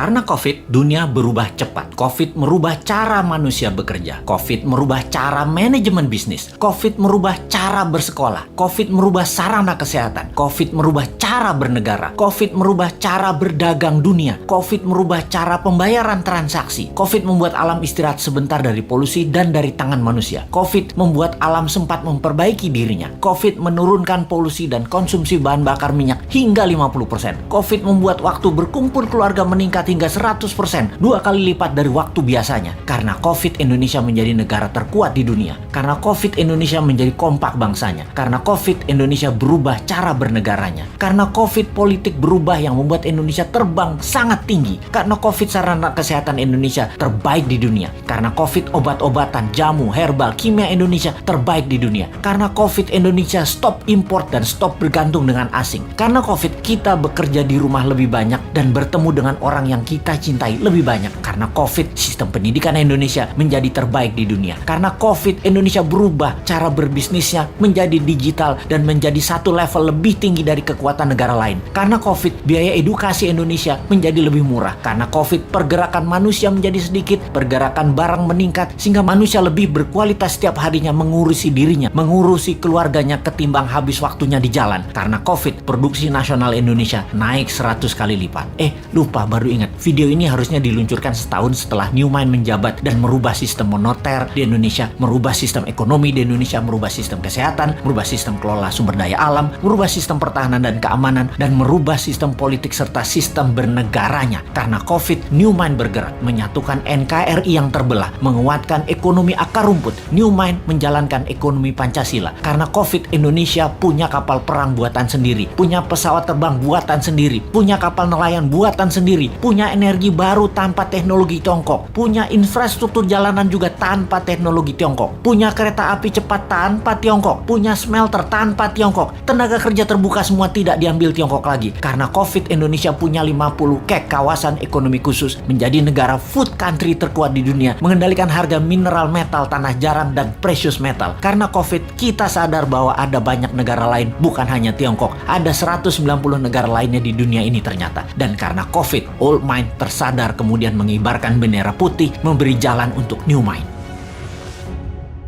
Karena COVID, dunia berubah cepat. COVID merubah cara manusia bekerja. COVID merubah cara manajemen bisnis. COVID merubah cara bersekolah. COVID merubah sarana kesehatan. COVID merubah cara bernegara. COVID merubah cara berdagang dunia. COVID merubah cara pembayaran transaksi. COVID membuat alam istirahat sebentar dari polusi dan dari tangan manusia. COVID membuat alam sempat memperbaiki dirinya. COVID menurunkan polusi dan konsumsi bahan bakar minyak hingga 50%. COVID membuat waktu berkumpul keluarga meningkat hingga 100%, 2 kali lipat dari waktu biasanya. Karena COVID, Indonesia menjadi negara terkuat di dunia. Karena COVID, Indonesia menjadi kompak bangsanya. Karena COVID, Indonesia berubah cara bernegaranya. Karena COVID, politik berubah yang membuat Indonesia terbang sangat tinggi. Karena COVID, sarana kesehatan Indonesia terbaik di dunia. Karena COVID, obat-obatan, jamu, herbal, kimia Indonesia terbaik di dunia. Karena COVID, Indonesia stop import dan stop bergantung dengan asing. Karena COVID, kita bekerja di rumah lebih banyak dan bertemu dengan orang yang kita cintai lebih banyak. Karena COVID, sistem pendidikan Indonesia menjadi terbaik di dunia. Karena COVID, Indonesia berubah cara berbisnisnya menjadi digital dan menjadi satu level lebih tinggi dari kekuatan negara lain. Karena COVID, biaya edukasi Indonesia menjadi lebih murah. Karena COVID, pergerakan manusia menjadi sedikit, pergerakan barang meningkat, sehingga manusia lebih berkualitas setiap harinya mengurusi dirinya, mengurusi keluarganya ketimbang habis waktunya di jalan. Karena COVID, produksi nasional Indonesia naik 100 kali lipat. Lupa, baru ingat. Video ini harusnya diluncurkan setahun setelah Newmind menjabat dan merubah sistem moneter di Indonesia, merubah sistem ekonomi di Indonesia, merubah sistem kesehatan, merubah sistem kelola sumber daya alam, merubah sistem pertahanan dan keamanan, dan merubah sistem politik serta sistem bernegaranya. Karena COVID, Newmind bergerak menyatukan NKRI yang terbelah, menguatkan ekonomi akar rumput. Newmind menjalankan ekonomi Pancasila. Karena COVID, Indonesia punya kapal perang buatan sendiri, punya pesawat terbang buatan sendiri, punya kapal nelayan buatan sendiri, punya energi baru tanpa teknologi Tiongkok, punya infrastruktur jalanan juga tanpa teknologi Tiongkok, punya kereta api cepat tanpa Tiongkok, punya smelter tanpa Tiongkok, tenaga kerja terbuka semua tidak diambil Tiongkok lagi. Karena COVID, Indonesia punya 50 KEK, kawasan ekonomi khusus, menjadi negara food country terkuat di dunia, mengendalikan harga mineral, metal, tanah jarang, dan precious metal. Karena COVID, kita sadar bahwa ada banyak negara lain, bukan hanya Tiongkok, ada 190 negara lainnya di dunia ini ternyata. Dan karena COVID, Old Mind tersadar kemudian mengibarkan bendera putih, memberi jalan untuk New Mind.